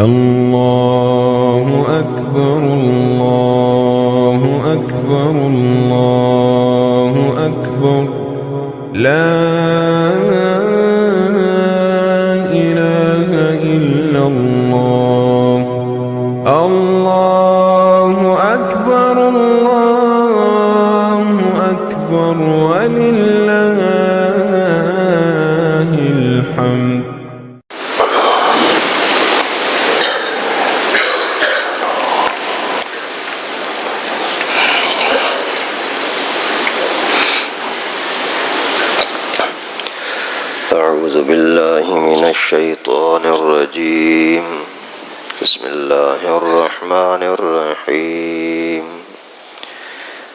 الله أكبر الله أكبر الله أكبر لا إله إلا الله الله أكبر الله أكبر ولله الحمد. أعوذ بالله من الشيطان الرجيم. بسم الله الرحمن الرحيم.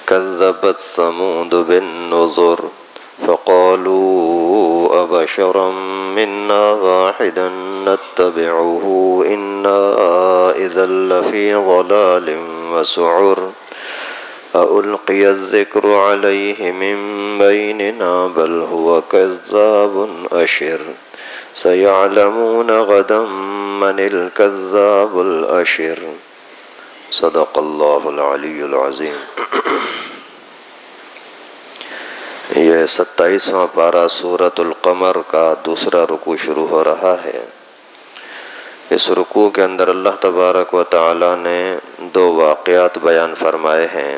كذبت ثمود بالنذر فقالوا أبشرا منا واحدا نتبعه إنا إذا لفي ضلال وسعر ألقي الذكر عليه من بيننا بل هو كذاب أشر سيعلمون غدا من الكذاب الأشر. صدق الله العلی العظیم. یہ 27واں پارہ سورۃ القمر کا دوسرا رکوع شروع ہو رہا ہے. اس رکوع کے اندر اللہ تبارک و تعالی نے دو واقعات بیان فرمائے ہیں،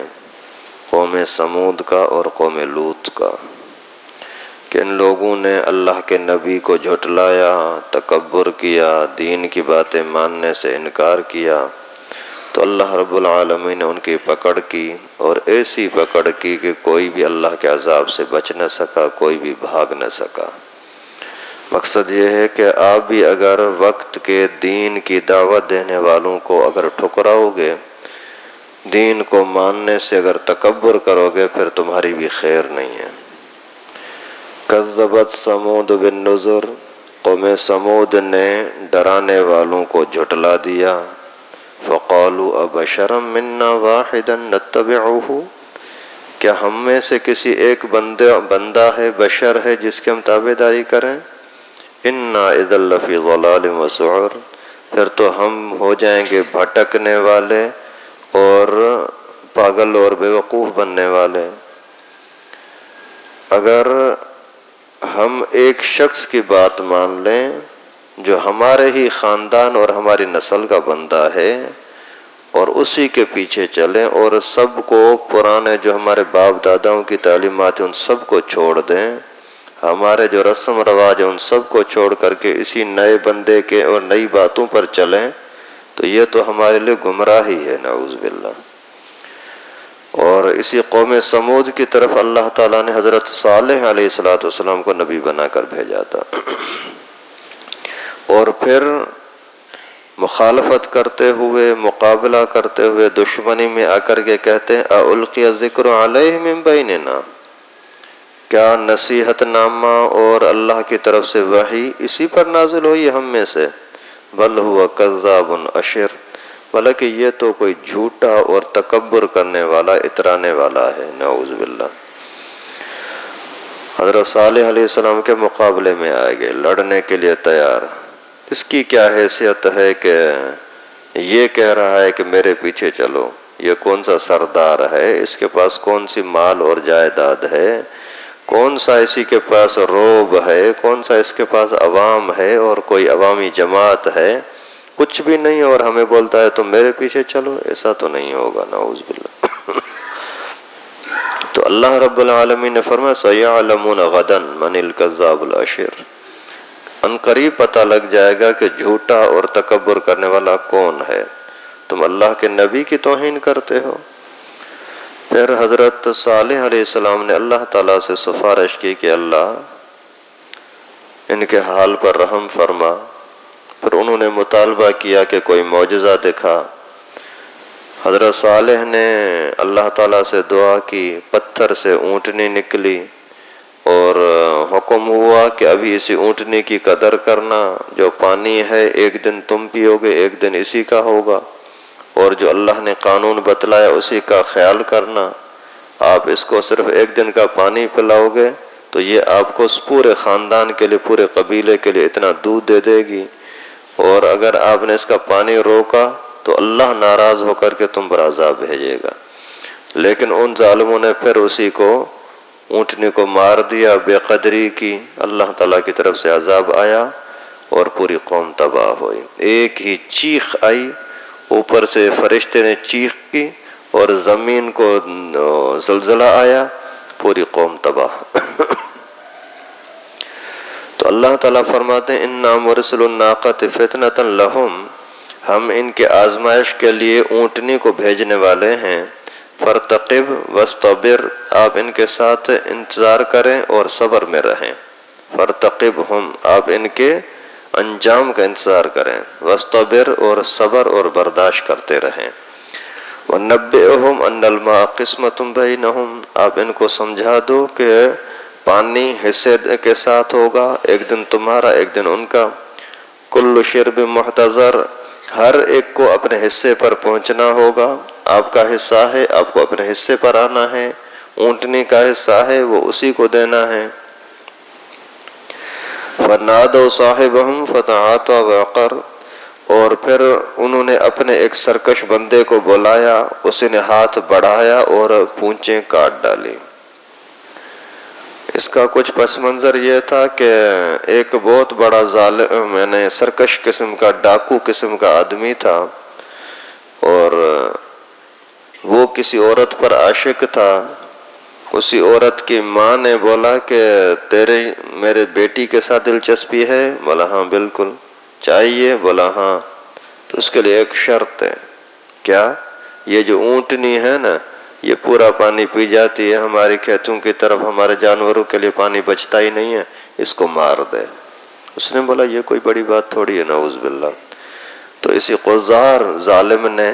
قوم سمود کا اور قوم لوط کا، کہ ان لوگوں نے اللہ کے نبی کو جھٹلایا، تکبر کیا، دین کی باتیں ماننے سے انکار کیا، تو اللہ رب العالمین نے ان کی پکڑ کی، اور ایسی پکڑ کی کہ کوئی بھی اللہ کے عذاب سے بچ نہ سکا، کوئی بھی بھاگ نہ سکا. مقصد یہ ہے کہ آپ بھی اگر وقت کے دین کی دعوت دینے والوں کو اگر ٹھکراؤ گے، دین کو ماننے سے اگر تکبر کرو گے، پھر تمہاری بھی خیر نہیں ہے. کذبت ثمود بالنذر، قوم سمود نے ڈرانے والوں کو جھٹلا دیا. فقالوا ابشرا منا واحدا نتبعه، کیا ہم میں سے کسی ایک بندہ ہے، بشر ہے جس کی ہم تابعداری کریں؟ انا اذا لفی ضلال وسعر، پھر تو ہم ہو جائیں گے بھٹکنے والے اور پاگل اور بیوقوف بننے والے. اگر ہم ایک شخص کی بات مان لیں جو ہمارے ہی خاندان اور ہماری نسل کا بندہ ہے اور اسی کے پیچھے چلیں، اور سب کو پرانے جو ہمارے باپ داداؤں کی تعلیمات ہیں ان سب کو چھوڑ دیں، ہمارے جو رسم رواج ہیں ان سب کو چھوڑ کر کے اسی نئے بندے کے اور نئی باتوں پر چلیں، تو یہ تو ہمارے لیے گمراہی ہے، نعوذ باللہ. اور اسی قوم سمود کی طرف اللہ تعالیٰ نے حضرت صالح علیہ السلام کو نبی بنا کر بھیجا تھا، اور پھر مخالفت کرتے ہوئے، مقابلہ کرتے ہوئے، دشمنی میں آ کر کے کہتے ہیں اَأُلْقِيَ الذِّكْرُ عَلَيْهِ مِن بَيْنِنَا، کیا نصیحت نامہ اور اللہ کی طرف سے وحی اسی پر نازل ہوئی ہم میں سے؟ بل هو کذاب اشر، بلکہ یہ تو کوئی جھوٹا اور تکبر کرنے والا، اترانے والا ہے، نعوذ باللہ. حضرت صالح علیہ السلام کے مقابلے میں آئے گئے، لڑنے کے لیے تیار. اس کی کیا حیثیت ہے کہ یہ کہہ رہا ہے کہ میرے پیچھے چلو؟ یہ کون سا سردار ہے؟ اس کے پاس کون سی مال اور جائیداد ہے؟ کون سا اسی کے پاس روب ہے؟ کون سا اس کے پاس عوام ہے اور کوئی عوامی جماعت ہے؟ کچھ بھی نہیں، اور ہمیں بولتا ہے تم میرے پیچھے چلو. ایسا تو نہیں ہوگا، نعوذ باللہ. تو اللہ رب العالمین نے فرمایا سَيَعْلَمُونَ غَدًا مَنِ الْكَذَّابُ الْأَشِرُ، ان قریب پتہ لگ جائے گا کہ جھوٹا اور تکبر کرنے والا کون ہے. تم اللہ کے نبی کی توہین کرتے ہو. پھر حضرت صالح علیہ السلام نے اللہ تعالیٰ سے سفارش کی کہ اللہ ان کے حال پر رحم فرما. پھر انہوں نے مطالبہ کیا کہ کوئی معجزہ دکھا. حضرت صالح نے اللہ تعالیٰ سے دعا کی، پتھر سے اونٹنی نکلی، اور حکم ہوا کہ ابھی اسی اونٹنی کی قدر کرنا، جو پانی ہے ایک دن تم پیو گے، ایک دن اسی کا ہوگا، اور جو اللہ نے قانون بتلایا اسی کا خیال کرنا. آپ اس کو صرف ایک دن کا پانی پلاؤ گے تو یہ آپ کو پورے خاندان کے لیے، پورے قبیلے کے لیے اتنا دودھ دے دے گی. اور اگر آپ نے اس کا پانی روکا تو اللہ ناراض ہو کر کے تم پر عذاب بھیجے گا۔ لیکن ان ظالموں نے پھر اسی کو اونٹنی کو مار دیا، بے قدری کی، اللہ تعالیٰ کی طرف سے عذاب آیا اور پوری قوم تباہ ہوئی۔ ایک ہی چیخ آئی، اوپر سے فرشتے نے چیخ کی اور زمین کو زلزلہ آیا، پوری قوم تباہ۔ تو اللہ تعالیٰ فرماتے ہیں اِنَّا مُرْسِلُ النَّاقَةِ فِتْنَةً لَهُمْ، ہم ان کے آزمائش کے لیے اونٹنی کو بھیجنے والے ہیں۔ فَارْتَقِبْ وَاسْتَبِرْ، آپ ان کے ساتھ انتظار کریں اور صبر میں رہیں۔ فَارْتَقِبْهُمْ، آپ ان کے انجام کا انتظار کریں۔ وَاسْتَبِرْ، اور صبر اور برداشت کرتے رہیں۔ وَنَبِّئْهُمْ أَنَّ الْمَاءَ قِسْمَةٌ بَيْنَهُمْ، آپ ان کو سمجھا دو کہ پانی حصے کے ساتھ ہوگا، ایک دن تمہارا ایک دن ان کا۔ کل شرب محتضر، ہر ایک کو اپنے حصے پر پہنچنا ہوگا۔ آپ کا حصہ ہے، آپ کو اپنے حصے پر آنا ہے، اونٹنی کا حصہ ہے، وہ اسی کو دینا ہے۔ فَنَادَوْا صَاحِبَهُمْ فَتَعَاطَىٰ وَعَقَرَ، اور پھر انہوں نے اپنے ایک سرکش بندے کو بلایا، اسی نے ہاتھ بڑھایا اور پونچیں کاٹ ڈالی۔ اس کا کچھ پس منظر یہ تھا کہ ایک بہت بڑا ظالم، سرکش قسم کا، ڈاکو قسم کا آدمی تھا، اور وہ کسی عورت پر عاشق تھا۔ اسی عورت کی ماں نے بولا کہ میرے بیٹی کے ساتھ دلچسپی ہے؟ بولا ہاں بالکل۔ چاہیے؟ بولا ہاں۔ تو اس کے لیے ایک شرط ہے۔ کیا؟ یہ جو اونٹنی ہے نا، یہ پورا پانی پی جاتی ہے، ہماری کھیتوں کی طرف ہمارے جانوروں کے لیے پانی بچتا ہی نہیں ہے، اس کو مار دے۔ اس نے بولا یہ کوئی بڑی بات تھوڑی ہے، نعوذ باللہ۔ تو اسی قذار ظالم نے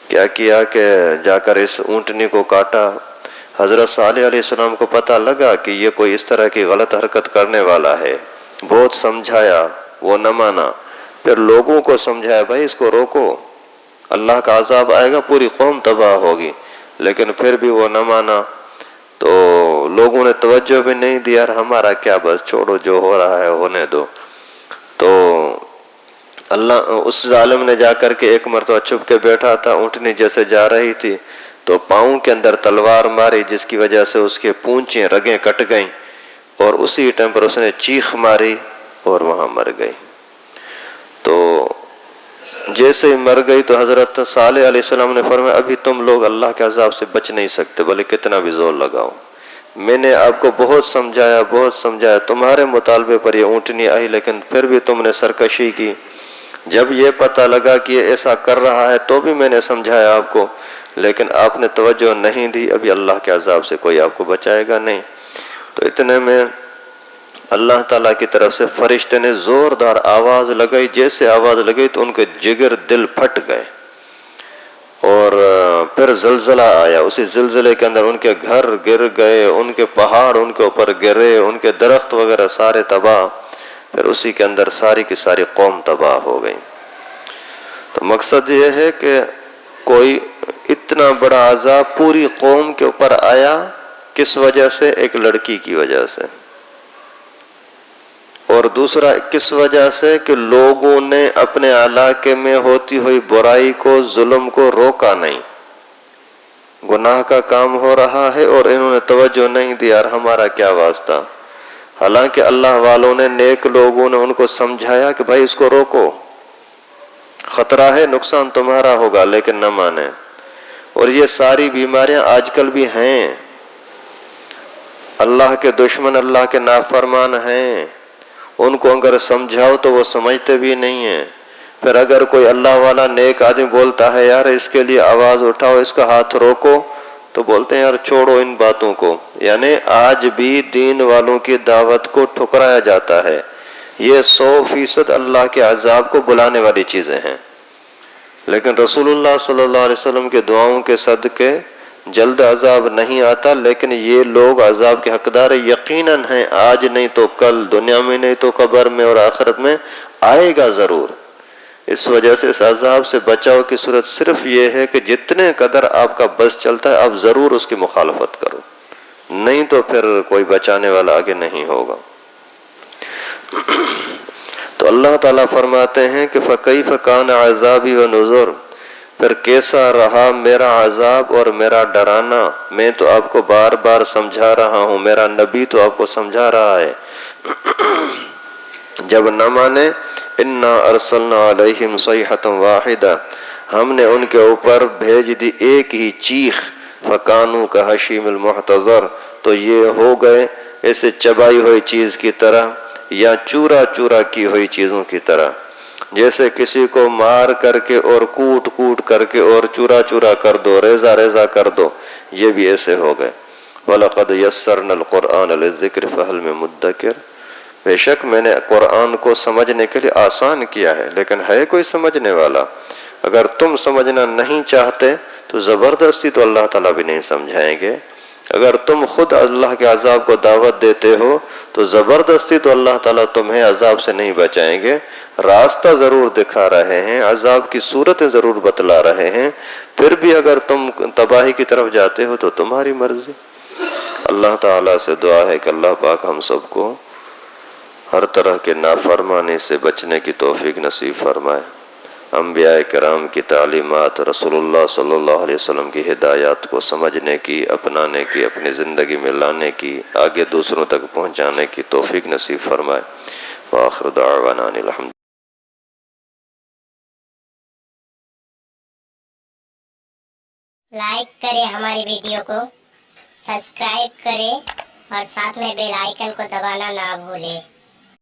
کیا کیا کہ جا کر اس اونٹنی کو کاٹا۔ حضرت صالح علیہ السلام کو پتہ لگا کہ یہ کوئی اس طرح کی غلط حرکت کرنے والا ہے، بہت سمجھایا، وہ نہ مانا۔ پھر لوگوں کو سمجھایا، بھائی اس کو روکو، اللہ کا عذاب آئے گا، پوری قوم تباہ ہوگی، لیکن پھر بھی وہ نہ مانا۔ تو لوگوں نے توجہ بھی نہیں دیا، ہمارا کیا، بس چھوڑو، جو ہو رہا ہے ہونے دو۔ تو اللہ اس ظالم نے جا کر کے ایک مرتبہ چھپ کے بیٹھا تھا، اونٹنی جیسے جا رہی تھی تو پاؤں کے اندر تلوار ماری، جس کی وجہ سے اس کے پونچیں رگیں کٹ گئیں، اور اسی ٹائم پر اس نے چیخ ماری اور وہاں مر گئی۔ تو جیسے ہی مر گئی تو حضرت صالح علیہ السلام نے فرمایا ابھی تم لوگ اللہ کے عذاب سے بچ نہیں سکتے، بھلے کتنا بھی زور لگاؤ۔ میں نے آپ کو بہت سمجھایا، تمہارے مطالبے پر یہ اونٹنی آئی، لیکن پھر بھی تم نے سرکشی کی۔ جب یہ پتہ لگا کہ یہ ایسا کر رہا ہے تو بھی میں نے سمجھایا آپ کو، لیکن آپ نے توجہ نہیں دی، ابھی اللہ کے عذاب سے کوئی آپ کو بچائے گا نہیں۔ تو اتنے میں اللہ تعالیٰ کی طرف سے فرشتے نے زوردار آواز لگائی، جیسے آواز لگئی تو ان کے جگر دل پھٹ گئے، اور پھر زلزلہ آیا۔ اسی زلزلے کے اندر ان کے گھر گر گئے، ان کے پہاڑ ان کے اوپر گرے، ان کے درخت وغیرہ سارے تباہ، پھر اسی کے اندر ساری کی ساری قوم تباہ ہو گئی۔ تو مقصد یہ ہے کہ کوئی اتنا بڑا عذاب پوری قوم کے اوپر آیا، کس وجہ سے؟ ایک لڑکی کی وجہ سے، اور دوسرا کس وجہ سے؟ کہ لوگوں نے اپنے علاقے میں ہوتی ہوئی برائی کو، ظلم کو روکا نہیں۔ گناہ کا کام ہو رہا ہے اور انہوں نے توجہ نہیں دیا، اور ہمارا کیا واسطہ۔ حالانکہ اللہ والوں نے، نیک لوگوں نے ان کو سمجھایا کہ بھائی اس کو روکو، خطرہ ہے، نقصان تمہارا ہوگا، لیکن نہ مانے۔ اور یہ ساری بیماریاں آج کل بھی ہیں۔ اللہ کے دشمن، اللہ کے نافرمان ہیں، ان کو اگر سمجھاؤ تو وہ سمجھتے بھی نہیں ہیں۔ پھر اگر کوئی اللہ والا نیک آدمی بولتا ہے یار اس کے لیے آواز اٹھاؤ، اس کا ہاتھ روکو، تو بولتے ہیں یار چھوڑو ان باتوں کو۔ یعنی آج بھی دین والوں کی دعوت کو ٹھکرایا جاتا ہے۔ یہ 100% اللہ کے عذاب کو بلانے والی چیزیں ہیں، لیکن رسول اللہ صلی اللہ علیہ وسلم کے دعاؤں کے صدقے جلد عذاب نہیں آتا، لیکن یہ لوگ عذاب کے حقدار یقیناً ہیں، آج نہیں تو کل، دنیا میں نہیں تو قبر میں، اور آخرت میں آئے گا ضرور۔ اس وجہ سے اس عذاب سے بچاؤ کی صورت صرف یہ ہے کہ جتنے قدر آپ کا بس چلتا ہے آپ ضرور اس کی مخالفت کرو، نہیں تو پھر کوئی بچانے والا آگے نہیں ہوگا۔ تو اللہ تعالیٰ فرماتے ہیں کہ فَكَيْفَ كَانَ عَذَابِي وَنُذُرْ، پھر کیسا رہا میرا عذاب اور میرا ڈرانا۔ میں تو آپ کو بار بار سمجھا رہا ہوں، میرا نبی تو آپ کو سمجھا رہا ہے۔ جب نہ مانے، اِنَّا أَرْسَلْنَا عَلَيْهِمْ صَيْحَةً وَاحِدَةً، ہم نے ان کے اوپر بھیج دی ایک ہی چیخ، فَكَانُوا كَحَشِيمِ الْمُحْتَظَرِ، تو یہ ہو گئے ایسے چبائی ہوئی چیز کی طرح یا چورا چورا کی ہوئی چیزوں کی طرح، جیسے کسی کو مار کر کے اور کوٹ کوٹ کر کے اور چورا چورا کر دو، ریزہ ریزہ کر دو، یہ بھی ایسے ہو گئے۔ وَلَقَدْ يَسَّرْنَا الْقُرْآنَ لِلذِّكْرِ فَهَلْ مِن مُدَّكِرٍ، بے شک میں نے قرآن کو سمجھنے کے لیے آسان کیا ہے، لیکن ہے کوئی سمجھنے والا؟ اگر تم سمجھنا نہیں چاہتے تو زبردستی تو اللہ تعالیٰ بھی نہیں سمجھائیں گے۔ اگر تم خود اللہ کے عذاب کو دعوت دیتے ہو تو زبردستی تو اللہ تعالیٰ تمہیں عذاب سے نہیں بچائیں گے۔ راستہ ضرور دکھا رہے ہیں، عذاب کی صورتیں ضرور بتلا رہے ہیں، پھر بھی اگر تم تباہی کی طرف جاتے ہو تو تمہاری مرضی۔ اللہ تعالیٰ سے دعا ہے کہ اللہ پاک ہم سب کو ہر طرح کے نافرمانی سے بچنے کی توفیق نصیب فرمائے۔ انبیاء کرام کی تعلیمات، رسول اللہ صلی اللہ علیہ وسلم کی ہدایات کو سمجھنے کی، اپنانے کی، اپنی زندگی میں لانے کی، آگے دوسروں تک پہنچانے کی توفیق نصیب فرمائے۔ وآخر دعوانا ان الحمد لائک کریں ہماری ویڈیو کو، سبسکرائب کریں اور ساتھ میں بیل آئیکن کو دبانا نہ بھولیں۔